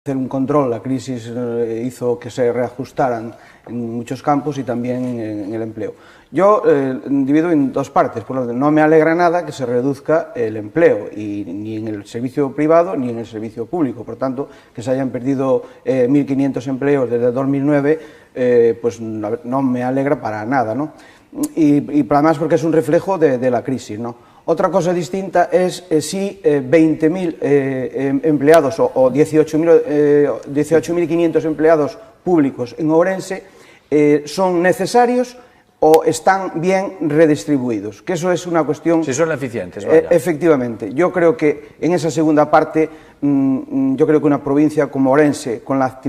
hacer un control, la crisis hizo que se reajustaran en muchos campos y también en el empleo. Yo divido en dos partes, por lo tanto, no me alegra nada que se reduzca el empleo, ni en el servicio privado ni en el servicio público, por tanto, que se hayan perdido 1.500 empleos desde 2009, pues no me alegra para nada, ¿no? Y además porque es un reflejo de la crisis, ¿no? Otra cosa distinta es si 20.000 empleados o 18.500 empleados públicos en Ourense son necesarios o están bien redistribuidos, que eso es una cuestión... Si son eficientes, vaya. Efectivamente. Yo creo que en esa segunda parte, yo creo que una provincia como Ourense, con la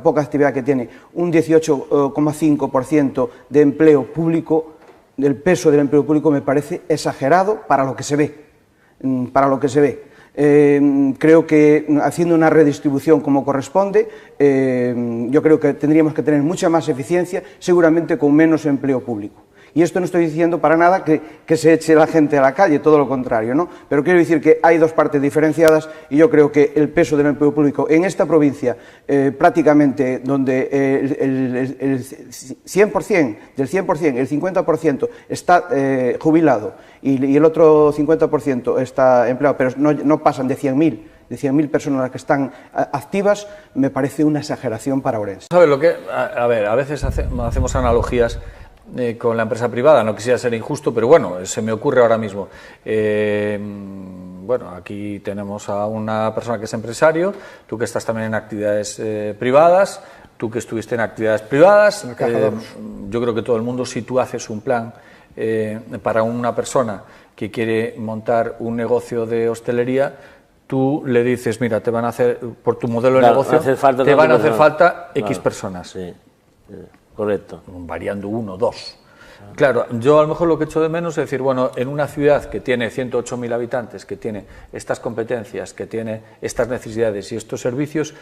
poca actividad que tiene, un 18,5% de empleo público, el peso del empleo público me parece exagerado para lo que se ve. Creo que haciendo una redistribución como corresponde, yo creo que tendríamos que tener mucha más eficiencia, seguramente con menos empleo público. Y esto no estoy diciendo para nada que se eche la gente a la calle, todo lo contrario, ¿no? Pero quiero decir que hay dos partes diferenciadas y yo creo que el peso del empleo público en esta provincia, prácticamente donde el 100%, del 100%, el 50% está jubilado y el otro 50% está empleado, pero no pasan de 100.000 personas las que están activas, me parece una exageración para Ourense. ¿Sabes lo que? A ver, a veces hacemos analogías con la empresa privada, no quisiera ser injusto, pero bueno, se me ocurre ahora mismo. Bueno, aquí tenemos a una persona que es empresario, tú que estás también en actividades privadas, tú que estuviste en actividades privadas, yo creo que todo el mundo, si tú haces un plan para una persona que quiere montar un negocio de hostelería, tú le dices, mira, te van a hacer, por tu modelo de negocio, te van a hacer falta X personas. Sí. Correcto. Variando 1, 2. Claro, yo a lo mejor lo que echo de menos es decir, bueno, en una ciudad que tiene 108.000 habitantes, que tiene estas competencias, que tiene estas necesidades y estos servicios,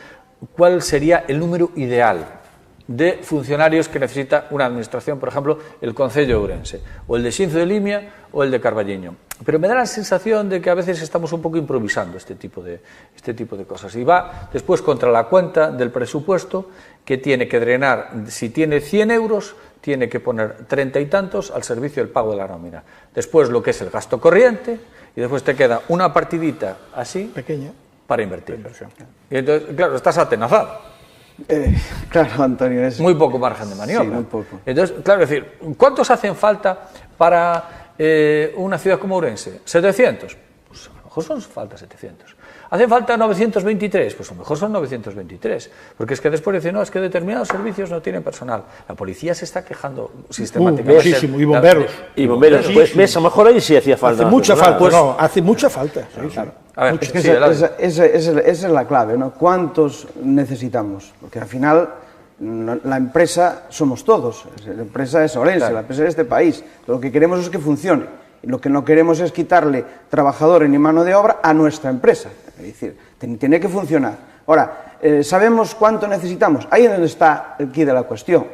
¿cuál sería el número ideal de funcionarios que necesita una administración, por ejemplo, el Concello de Ourense, o el de Xinzo de Limia o el de Carballiño? Pero me da la sensación de que a veces estamos un poco improvisando este tipo de cosas. Y va después contra la cuenta del presupuesto que tiene que drenar, si tiene 100 euros, tiene que poner 30 y tantos al servicio del pago de la nómina. Después lo que es el gasto corriente y después te queda una partidita así pequeña para invertir. Y entonces, claro, estás atenazado. Claro, Antonio, es... Muy poco margen de maniobra. Sí, muy poco. Entonces, claro, es decir, ¿cuántos hacen falta para una ciudad como Ourense? ¿700? Pues a lo mejor son falta 700. ¿Hacen falta 923? Pues a lo mejor son 923. Porque es que después dicen, no, es que determinados servicios no tienen personal. La policía se está quejando sistemáticamente. Muchísimo, y bomberos. Y bomberos, pues ves, a lo mejor ahí sí hacía falta. Hace mucha falta, pues, no, hace mucha falta. Sí, claro. A ver, es que esa es la clave, ¿no? ¿Cuántos necesitamos? Porque al final la empresa somos todos, la empresa es Ourense, claro. La empresa es este país. Lo que queremos es que funcione. Lo que no queremos es quitarle trabajadores ni mano de obra a nuestra empresa. Es decir, tiene que funcionar. Ahora, ¿sabemos cuánto necesitamos? Ahí es donde está el quid de la cuestión.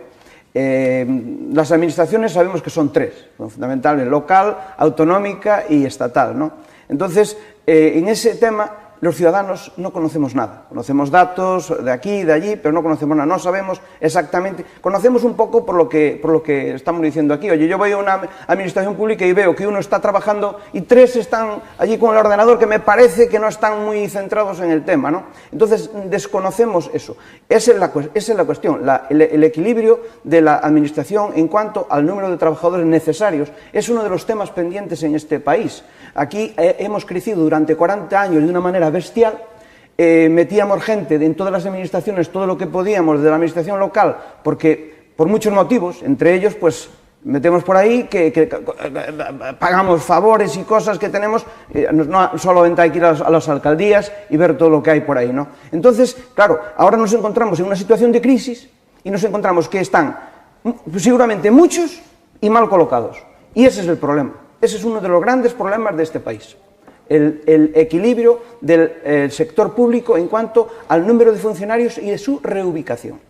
Las administraciones sabemos que son tres, fundamentalmente local, autonómica y estatal, ¿no? Entonces, en ese tema, los ciudadanos no conocemos nada. Conocemos datos de aquí, de allí, pero no conocemos nada. No sabemos exactamente. Conocemos un poco por lo que estamos diciendo aquí. Oye, yo voy a una administración pública y veo que uno está trabajando y tres están allí con el ordenador que me parece que no están muy centrados en el tema, ¿no? Entonces, desconocemos eso. Esa es la cuestión. El equilibrio de la administración en cuanto al número de trabajadores necesarios es uno de los temas pendientes en este país. Aquí hemos crecido durante 40 años de una manera bestial, metíamos gente en todas las administraciones, todo lo que podíamos de la administración local, porque por muchos motivos, entre ellos, pues metemos por ahí que pagamos favores y cosas que tenemos, no solamente hay que ir a las alcaldías y ver todo lo que hay por ahí, ¿no? Entonces, claro, ahora nos encontramos en una situación de crisis y nos encontramos que están seguramente muchos y mal colocados, y ese es el problema. Ese es uno de los grandes problemas de este país, el equilibrio del sector público en cuanto al número de funcionarios y de su reubicación.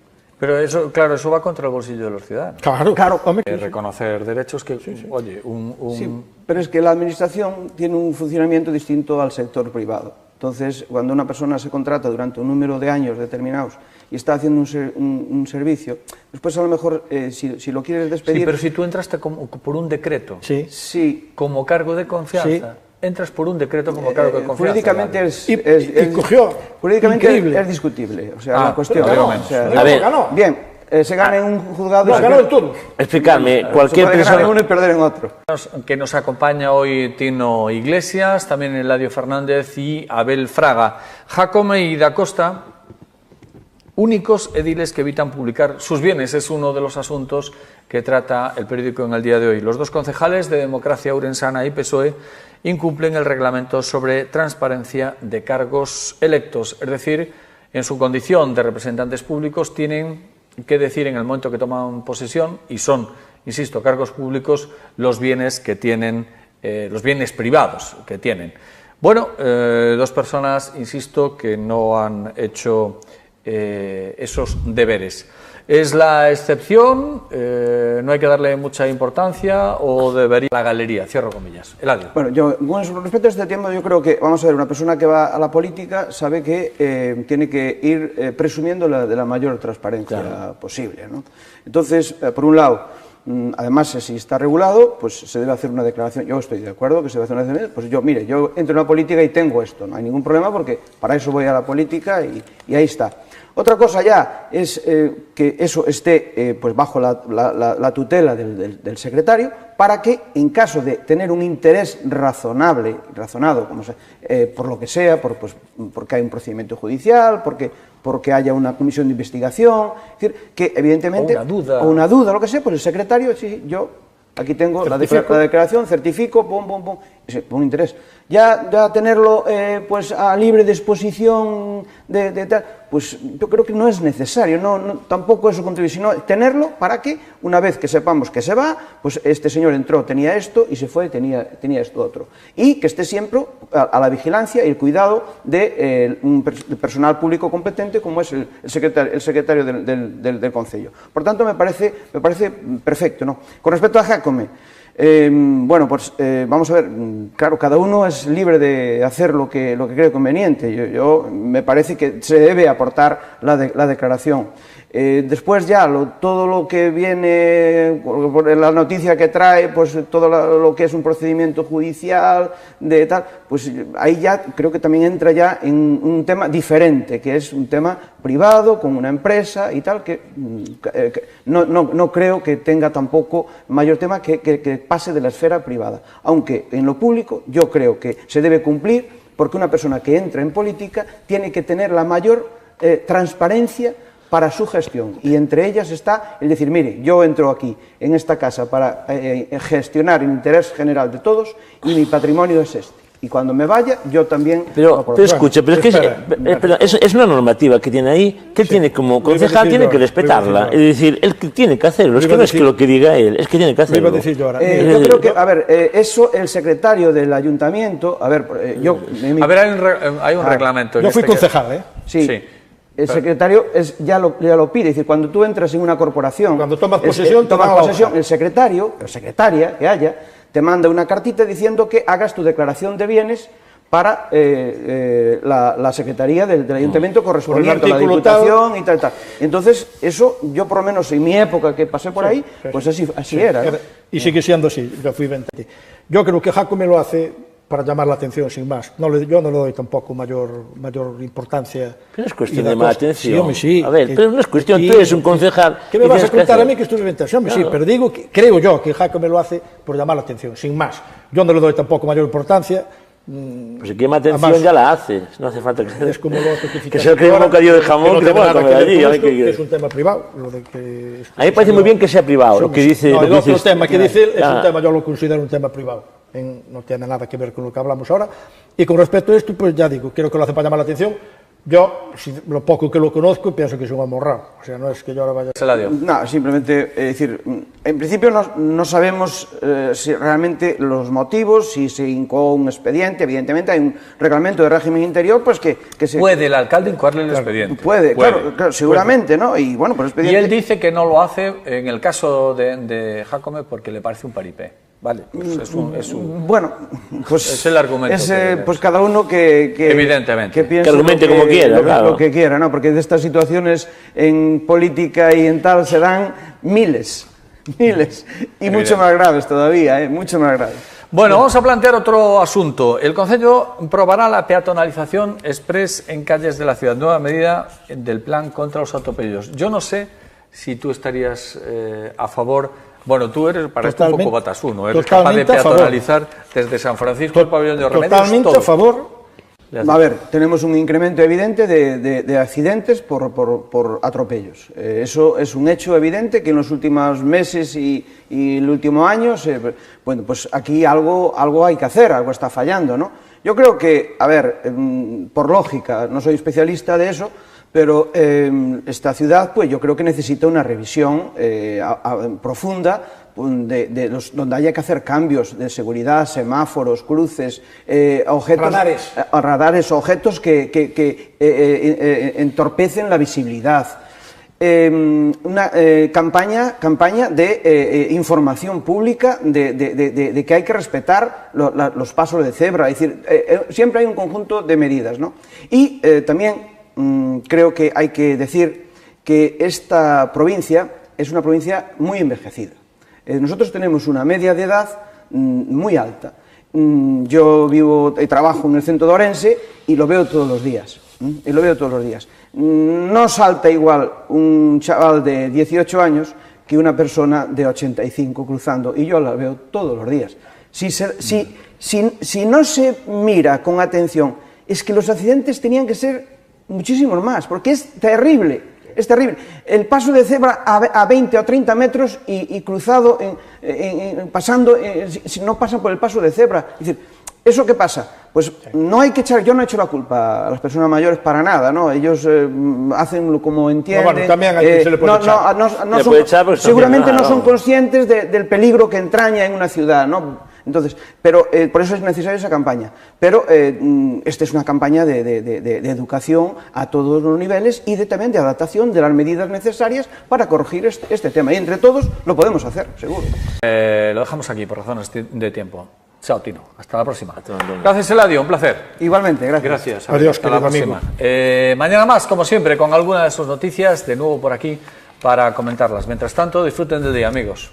Pero eso, claro, eso va contra el bolsillo de los ciudadanos. Claro. Reconocer derechos que, oye, Sí, pero es que la administración tiene un funcionamiento distinto al sector privado. Entonces, cuando una persona se contrata durante un número de años determinados y está haciendo un servicio, después a lo mejor, si lo quieres despedir... Sí, pero si tú entraste por un decreto, sí, como cargo de confianza, entras por un decreto como cargo de confianza. Jurídicamente es discutible, o sea, la cuestión... A ver, bien, se gana en un juzgado... No, ganó en todos. Explicarme, cualquier se puede ganar en persona... uno y perder en otro. Que nos acompaña hoy Tino Iglesias, también Eladio Fernández y Abel Fraga. Jacome y Da Costa, únicos ediles que evitan publicar sus bienes, es uno de los asuntos que trata el periódico en el día de hoy. Los dos concejales de Democracia Ourensana y PSOE incumplen el reglamento sobre transparencia de cargos electos, es decir, en su condición de representantes públicos tienen que decir en el momento que toman posesión, y son, insisto, cargos públicos, los bienes que tienen, los bienes privados que tienen. Bueno, dos personas, insisto, que no han hecho esos deberes. ¿Es la excepción? ¿No hay que darle mucha importancia o debería la galería? Cierro comillas. Eladio. Bueno, con respecto a este tema, yo creo que, vamos a ver, una persona que va a la política sabe que tiene que ir presumiendo de la mayor transparencia posible, ¿no? Entonces, por un lado, además, si está regulado, pues se debe hacer una declaración. Yo estoy de acuerdo que se debe hacer una declaración. Pues yo entro en la política y tengo esto, no hay ningún problema porque para eso voy a la política y ahí está. Otra cosa ya es que eso esté pues bajo la tutela del secretario, para que en caso de tener un interés razonado, por lo que sea, porque hay un procedimiento judicial, porque haya una comisión de investigación, es decir, que evidentemente, o una duda, lo que sea, pues el secretario, sí, yo aquí tengo la declaración, certifico, pum, interés. Ya tenerlo pues a libre disposición de tal, pues yo creo que no es necesario, tampoco eso contribuye, sino tenerlo para que una vez que sepamos que se va, pues este señor entró, tenía esto y se fue, tenía esto otro. Y que esté siempre a la vigilancia y el cuidado de un personal público competente como es el secretario del Concello. Por tanto, me parece perfecto, ¿no? Con respecto a Jacome, bueno, pues vamos a ver, claro, cada uno es libre de hacer lo que cree conveniente. Yo me parece que se debe aportar la declaración. Después ya, todo lo que viene, la noticia que trae, pues todo lo que es un procedimiento judicial, de tal, pues ahí ya creo que también entra ya en un tema diferente, que es un tema privado, con una empresa y tal, que no creo que tenga tampoco mayor tema que pase de la esfera privada. Aunque en lo público yo creo que se debe cumplir, porque una persona que entra en política tiene que tener la mayor transparencia para su gestión, y entre ellas está el decir, mire, yo entro aquí en esta casa para gestionar el interés general de todos y mi patrimonio es este, y cuando me vaya yo también... Pero escucha, pero es una normativa que tiene ahí, que tiene como concejal, tiene que respetarla, es decir, él tiene que hacerlo, es que no es que lo que diga él, es que tiene que hacerlo. Yo creo que, a ver, eso el secretario del ayuntamiento, a ver, hay un reglamento. Yo fui concejal, ¿eh? Sí. El secretario ya lo pide, es decir, cuando tú entras en una corporación... Cuando tomas posesión, el secretario, o secretaria que haya, te manda una cartita diciendo que hagas tu declaración de bienes para la secretaría del ayuntamiento correspondiente a la diputación y tal. Entonces, eso, yo por lo menos en mi época que pasé por ahí, pues así era, ¿no? Y sigue siendo así, yo fui 20. Yo creo que Jacome lo hace para llamar la atención, sin más. Yo no le doy tampoco mayor importancia. Pero es cuestión de llamar la atención. Sí, a ver, pero no es cuestión, tú eres un concejal... ¿Qué me vas a contar a mí que estuve 20 años? Claro. Sí, pero digo que creo yo que Jacome lo hace por llamar la atención, sin más. Yo no le doy tampoco mayor importancia. Pues si quiere más atención además, ya la hace, no hace falta que... Es como lo que se cree un bocadillo de jamón, que no pueda comer allí. Que es un tema privado. A mí me parece muy bien que sea privado, lo que dice... No, el otro tema que dice es un tema, yo lo considero un tema privado. No tiene nada que ver con lo que hablamos ahora. Y con respecto a esto, pues ya digo, creo que lo hace para llamar la atención. Yo, lo poco que lo conozco, pienso que es un amorrado. O sea, no es que yo ahora vaya... No, simplemente, decir, en principio no sabemos si realmente los motivos, si se incoó un expediente. Evidentemente hay un reglamento de régimen interior, pues que se... Puede el alcalde incoarle el expediente. Puede, claro, seguramente, ¿no? Y bueno, por expediente... Y él dice que no lo hace en el caso de Jacome porque le parece un paripé. Vale, pues bueno, pues es el argumento. Pues cada uno que evidentemente que piense que argumente como quiera, claro. Lo que quiera, ¿no? Porque de estas situaciones en política y en tal se dan miles, y mucho más graves todavía, mucho más graves. Bueno, vamos a plantear otro asunto. El Concello probará la peatonalización express en calles de la ciudad, nueva medida del plan contra los atropellos. Yo no sé si tú estarías a favor. Bueno, tú eres, para esto, un poco Batasuna, eres capaz de peatonalizar desde San Francisco al Pabellón de Remedios. Totalmente todo. a favor. A ver, tenemos un incremento evidente de accidentes por atropellos. Eso es un hecho evidente que en los últimos meses y el último año, bueno, pues aquí algo hay que hacer, algo está fallando, ¿no? Yo creo que, a ver, por lógica, no soy especialista de eso, pero esta ciudad, pues yo creo que necesita una revisión profunda donde haya que hacer cambios de seguridad, semáforos, cruces, objetos, radares, objetos que entorpecen la visibilidad. Una campaña de información pública de que hay que respetar los pasos de cebra, es decir, siempre hay un conjunto de medidas, ¿no? Y también creo que hay que decir que esta provincia es una provincia muy envejecida. Nosotros tenemos una media de edad muy alta. Yo vivo y trabajo en el centro de Ourense y lo veo todos los días. No salta igual un chaval de 18 años que una persona de 85 cruzando, y yo la veo todos los días. Si no se mira con atención, es que los accidentes tenían que ser muchísimos más, porque es terrible. El paso de cebra a 20 o 30 metros y cruzado, pasando, si no pasa por el paso de cebra. Es decir, ¿eso qué pasa? Pues no hay que echar, yo no echo la culpa a las personas mayores para nada, ¿no? Ellos hacen como entienden. No, bueno, también se le puede echar. Seguramente no son conscientes del peligro que entraña en una ciudad, ¿no? Entonces, pero por eso es necesaria esa campaña. Pero esta es una campaña de educación a todos los niveles y también de adaptación de las medidas necesarias para corregir este tema. Y entre todos lo podemos hacer, seguro. Lo dejamos aquí por razones de tiempo. Chao, Tino. Hasta la próxima. Gracias, Eladio. Un placer. Igualmente, gracias. Gracias. Adiós, hasta la próxima. Mañana más, como siempre, con alguna de sus noticias, de nuevo por aquí, para comentarlas. Mientras tanto, disfruten del día, amigos.